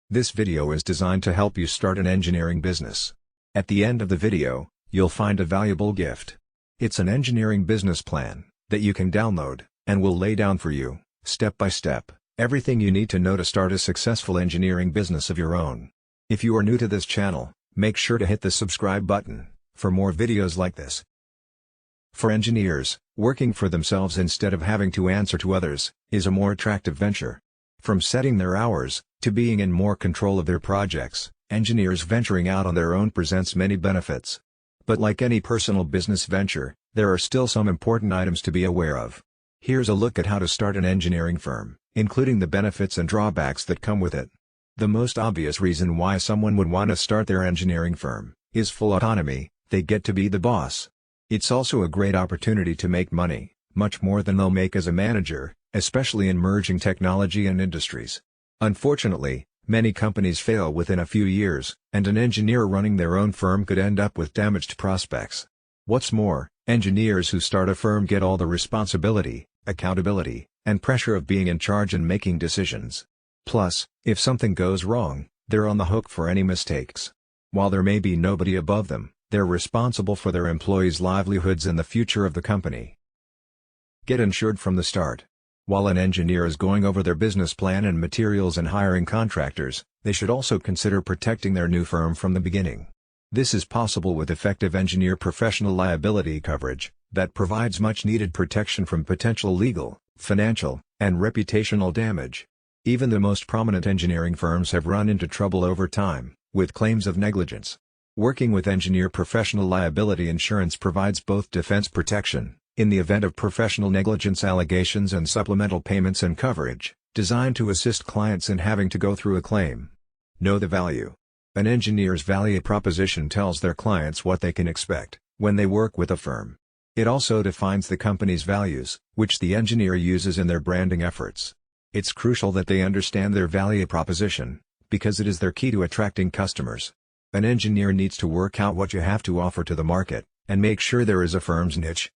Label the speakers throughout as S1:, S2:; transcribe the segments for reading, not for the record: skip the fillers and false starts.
S1: This video is designed to help you start an engineering business. At the end of the video, you'll find a valuable gift. It's an engineering business plan that you can download, and will lay down for you, step by step, everything you need to know to start a successful engineering business of your own. If you are new to this channel, make sure to hit the subscribe button for more videos like this. For engineers, working for themselves instead of having to answer to others is a more attractive venture. From setting their hours to being in more control of their projects, engineers venturing out on their own presents many benefits. But like any personal business venture, there are still some important items to be aware of. Here's a look at how to start an engineering firm, including the benefits and drawbacks that come with it. The most obvious reason why someone would want to start their engineering firm is full autonomy. They get to be the boss. It's also a great opportunity to make money, much more than they'll make as a manager, especially in merging technology and industries. Unfortunately, many companies fail within a few years, and an engineer running their own firm could end up with damaged prospects. What's more, engineers who start a firm get all the responsibility, accountability, and pressure of being in charge and making decisions. Plus, if something goes wrong, they're on the hook for any mistakes. While there may be nobody above them, they're responsible for their employees' livelihoods and the future of the company. Get insured from the start. While an engineer is going over their business plan and materials and hiring contractors, they should also consider protecting their new firm from the beginning. This is possible with effective engineer professional liability coverage that provides much-needed protection from potential legal, financial, and reputational damage. Even the most prominent engineering firms have run into trouble over time, with claims of negligence. Working with engineer professional liability insurance provides both defense protection in the event of professional negligence allegations and supplemental payments and coverage, designed to assist clients in having to go through a claim. Know the value. An engineer's value proposition tells their clients what they can expect when they work with a firm. It also defines the company's values, which the engineer uses in their branding efforts. It's crucial that they understand their value proposition, because it is their key to attracting customers. An engineer needs to work out what you have to offer to the market, and make sure there is a firm's niche.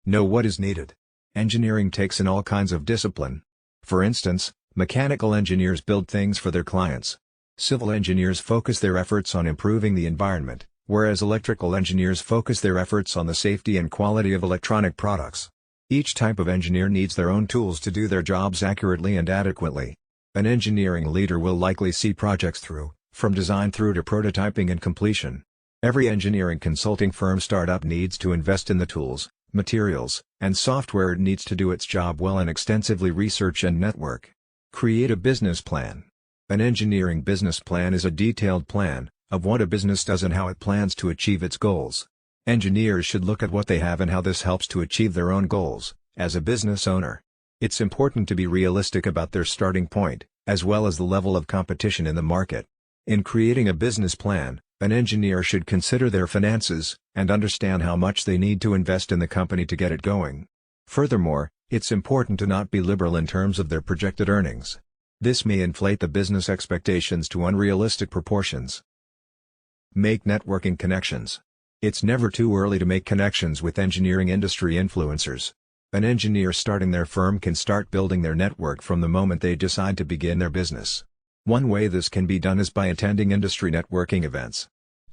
S1: Know what is needed. Engineering takes in all kinds of discipline. For instance, mechanical engineers build things for their clients. Civil engineers focus their efforts on improving the environment, whereas electrical engineers focus their efforts on the safety and quality of electronic products. Each type of engineer needs their own tools to do their jobs accurately and adequately. An engineering leader will likely see projects through, from design through to prototyping and completion. Every engineering consulting firm startup needs to invest in the tools, materials, and software it needs to do its job well and extensively research and network. Create a business plan. An engineering business plan is a detailed plan of what a business does and how it plans to achieve its goals. Engineers should look at what they have and how this helps to achieve their own goals as a business owner. It's important to be realistic about their starting point, as well as the level of competition in the market. In creating a business plan, an engineer should consider their finances, and understand how much they need to invest in the company to get it going. Furthermore, it's important to not be liberal in terms of their projected earnings. This may inflate the business expectations to unrealistic proportions. Make networking connections. It's never too early to make connections with engineering industry influencers. An engineer starting their firm can start building their network from the moment they decide to begin their business. One way this can be done is by attending industry networking events.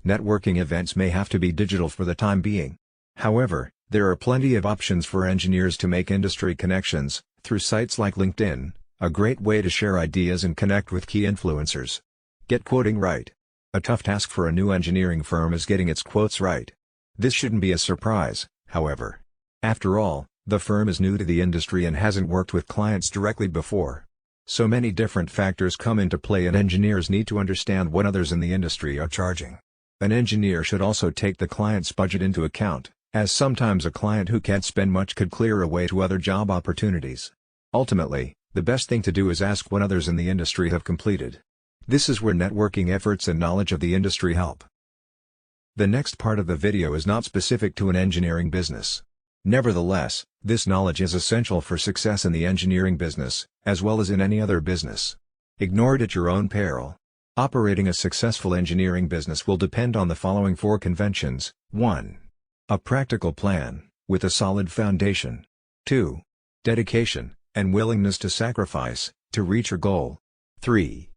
S1: Networking events may have to be digital for the time being. However, there are plenty of options for engineers to make industry connections, through sites like LinkedIn, a great way to share ideas and connect with key influencers. Get quoting right. A tough task for a new engineering firm is getting its quotes right. This shouldn't be a surprise, however. After all, the firm is new to the industry and hasn't worked with clients directly before. So many different factors come into play, and engineers need to understand what others in the industry are charging. An engineer should also take the client's budget into account, as sometimes a client who can't spend much could clear away to other job opportunities. Ultimately, the best thing to do is ask what others in the industry have completed. This is where networking efforts and knowledge of the industry help. The next part of the video is not specific to an engineering business. Nevertheless, this knowledge is essential for success in the engineering business, as well as in any other business. Ignore it at your own peril. Operating a successful engineering business will depend on the following 4 conventions. 1. A practical plan, with a solid foundation. 2. Dedication, and willingness to sacrifice, to reach your goal. 3.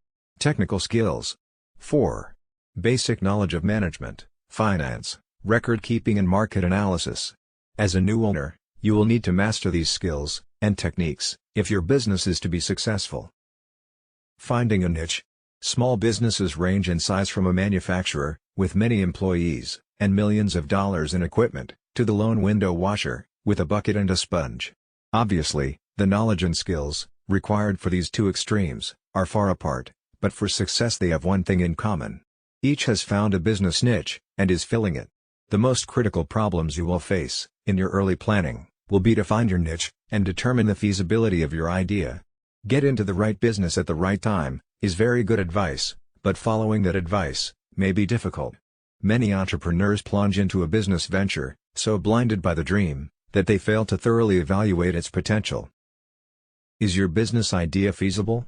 S1: Technical skills. 4. Basic knowledge of management, finance, record keeping and market analysis. As a new owner, you will need to master these skills and techniques if your business is to be successful. Finding a niche. Small businesses range in size from a manufacturer, with many employees, and millions of dollars in equipment, to the lone window washer, with a bucket and a sponge. Obviously, the knowledge and skills, required for these two extremes, are far apart, but for success they have one thing in common. Each has found a business niche, and is filling it. The most critical problems you will face, in your early planning, will be to find your niche, and determine the feasibility of your idea. Get into the right business at the right time, is very good advice, but following that advice may be difficult. Many entrepreneurs plunge into a business venture, so blinded by the dream, that they fail to thoroughly evaluate its potential. Is your business idea feasible?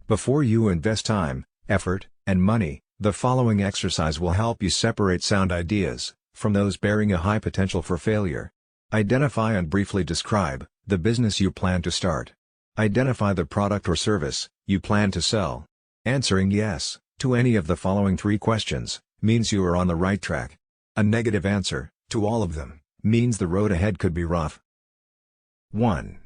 S1: Before you invest time, effort, and money, the following exercise will help you separate sound ideas from those bearing a high potential for failure. Identify and briefly describe the business you plan to start. Identify the product or service you plan to sell. Answering yes to any of the following 3 questions means you are on the right track. A negative answer to all of them means the road ahead could be rough. 1.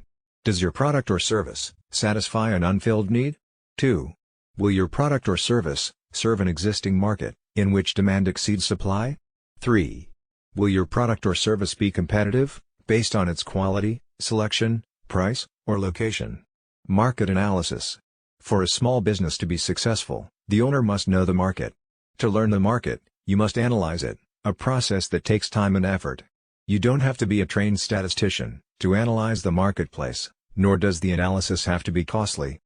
S1: Does your product or service satisfy an unfilled need? 2. Will your product or service serve an existing market in which demand exceeds supply? 3. Will your product or service be competitive based on its quality, selection, price, or location? Market analysis. For a small business to be successful, the owner must know the market. To learn the market, you must analyze it, a process that takes time and effort. You don't have to be a trained statistician to analyze the marketplace, nor does the analysis have to be costly.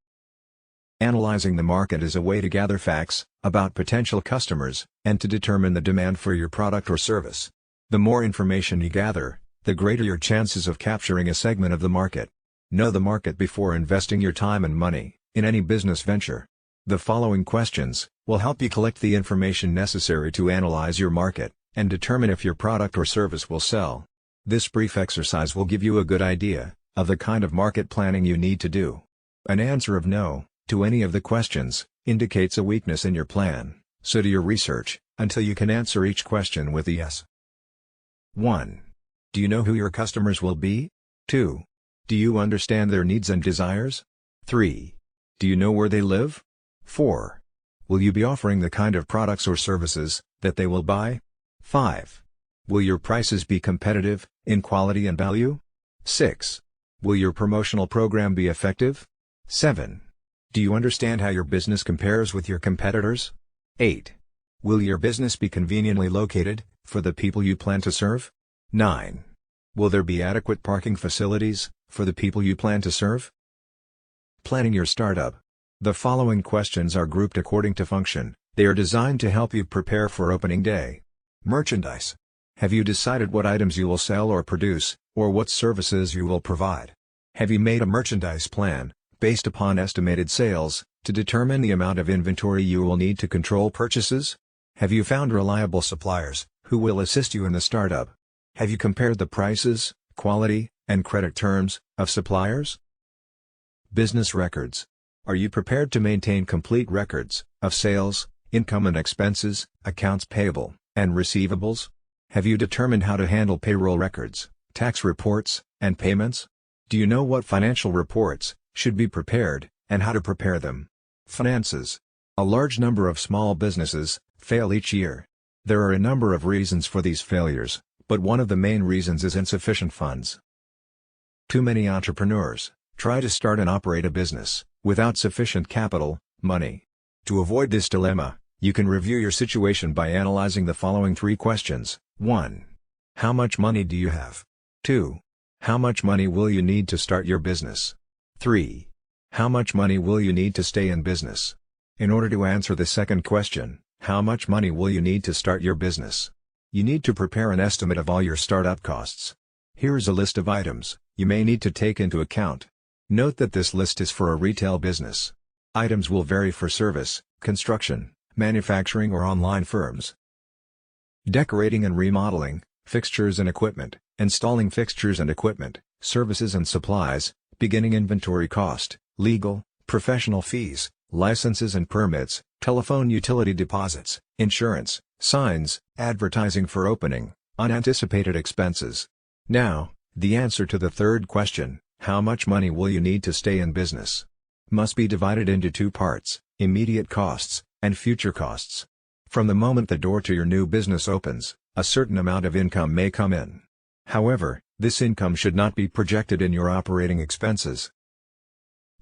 S1: Analyzing the market is a way to gather facts about potential customers, and to determine the demand for your product or service. The more information you gather, the greater your chances of capturing a segment of the market. Know the market before investing your time and money in any business venture. The following questions will help you collect the information necessary to analyze your market, and determine if your product or service will sell. This brief exercise will give you a good idea of the kind of market planning you need to do. An answer of no to any of the questions indicates a weakness in your plan, so do your research until you can answer each question with a yes. 1. Do you know who your customers will be? 2. Do you understand their needs and desires? 3. Do you know where they live? 4. Will you be offering the kind of products or services that they will buy? 5. Will your prices be competitive in quality and value? 6. Will your promotional program be effective? 7. Do you understand how your business compares with your competitors? 8. Will your business be conveniently located for the people you plan to serve? 9. Will there be adequate parking facilities for the people you plan to serve? Planning your startup. The following questions are grouped according to function. They are designed to help you prepare for opening day. Merchandise. Have you decided what items you will sell or produce, or what services you will provide? Have you made a merchandise plan, based upon estimated sales, to determine the amount of inventory you will need to control purchases? Have you found reliable suppliers, who will assist you in the startup? Have you compared the prices, quality, and credit terms of suppliers? Business records. Are you prepared to maintain complete records of sales, income and expenses, accounts payable, and receivables? Have you determined how to handle payroll records, tax reports, and payments? Do you know what financial reports should be prepared, and how to prepare them? Finances. A large number of small businesses fail each year. There are a number of reasons for these failures, but one of the main reasons is insufficient funds. Too many entrepreneurs try to start and operate a business without sufficient capital, money. To avoid this dilemma, you can review your situation by analyzing the following 3 questions. 1. How much money do you have? 2. How much money will you need to start your business? 3. How much money will you need to stay in business? In order to answer the second question, how much money will you need to start your business? You need to prepare an estimate of all your startup costs. Here is a list of items you may need to take into account. Note that this list is for a retail business. Items will vary for service, construction, manufacturing or online firms. Decorating and remodeling, fixtures and equipment, installing fixtures and equipment, services and supplies, beginning inventory cost, legal, professional fees, licenses and permits, telephone utility deposits, insurance, signs, advertising for opening, unanticipated expenses. Now, the answer to the third question, how much money will you need to stay in business? Must be divided into two parts, immediate costs, and future costs. From the moment the door to your new business opens, a certain amount of income may come in. However, this income should not be projected in your operating expenses.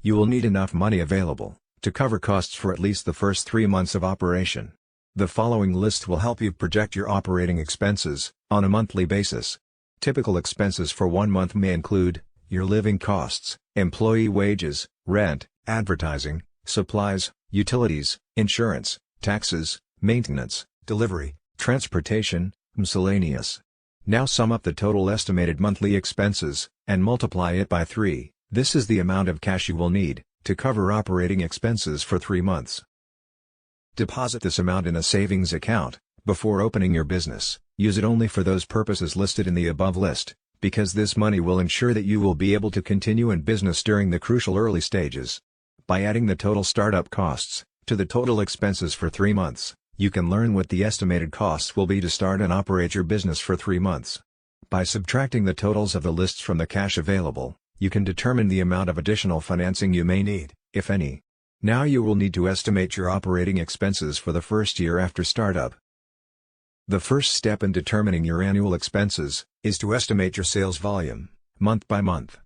S1: You will need enough money available to cover costs for at least the first 3 months of operation. The following list will help you project your operating expenses on a monthly basis. Typical expenses for 1 month may include your living costs, employee wages, rent, advertising, supplies, utilities, insurance, taxes, maintenance, delivery, transportation, miscellaneous. Now sum up the total estimated monthly expenses and multiply it by 3. This is the amount of cash you will need to cover operating expenses for 3 months. Deposit this amount in a savings account before opening your business. Use it only for those purposes listed in the above list, because this money will ensure that you will be able to continue in business during the crucial early stages. By adding the total startup costs to the total expenses for 3 months, you can learn what the estimated costs will be to start and operate your business for 3 months. By subtracting the totals of the lists from the cash available, you can determine the amount of additional financing you may need, if any. Now you will need to estimate your operating expenses for the first year after startup. The first step in determining your annual expenses is to estimate your sales volume, month by month.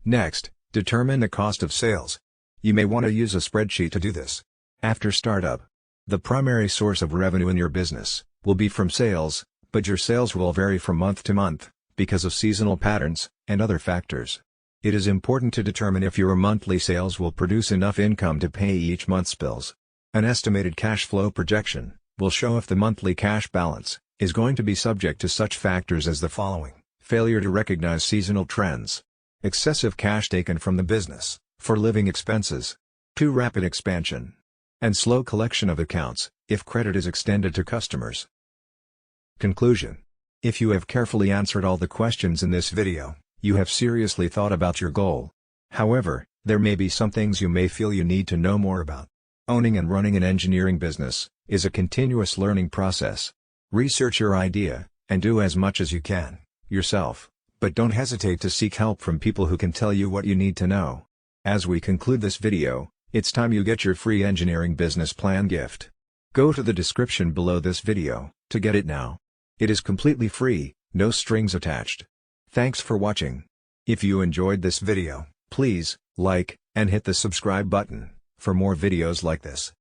S1: Next, determine the cost of sales. You may want to use a spreadsheet to do this. After startup, the primary source of revenue in your business will be from sales, but your sales will vary from month to month because of seasonal patterns and other factors. It is important to determine if your monthly sales will produce enough income to pay each month's bills. An estimated cash flow projection will show if the monthly cash balance is going to be subject to such factors as the following: failure to recognize seasonal trends, excessive cash taken from the business for living expenses, too rapid expansion, and slow collection of accounts if credit is extended to customers. Conclusion: if you have carefully answered all the questions in this video, you have seriously thought about your goal. However, there may be some things you may feel you need to know more about. Owning and running an engineering business is a continuous learning process. Research your idea, and do as much as you can, yourself, but don't hesitate to seek help from people who can tell you what you need to know. As we conclude this video, it's time you get your free engineering business plan gift. Go to the description below this video to get it now. It is completely free, no strings attached. Thanks for watching. If you enjoyed this video, please like and hit the subscribe button for more videos like this.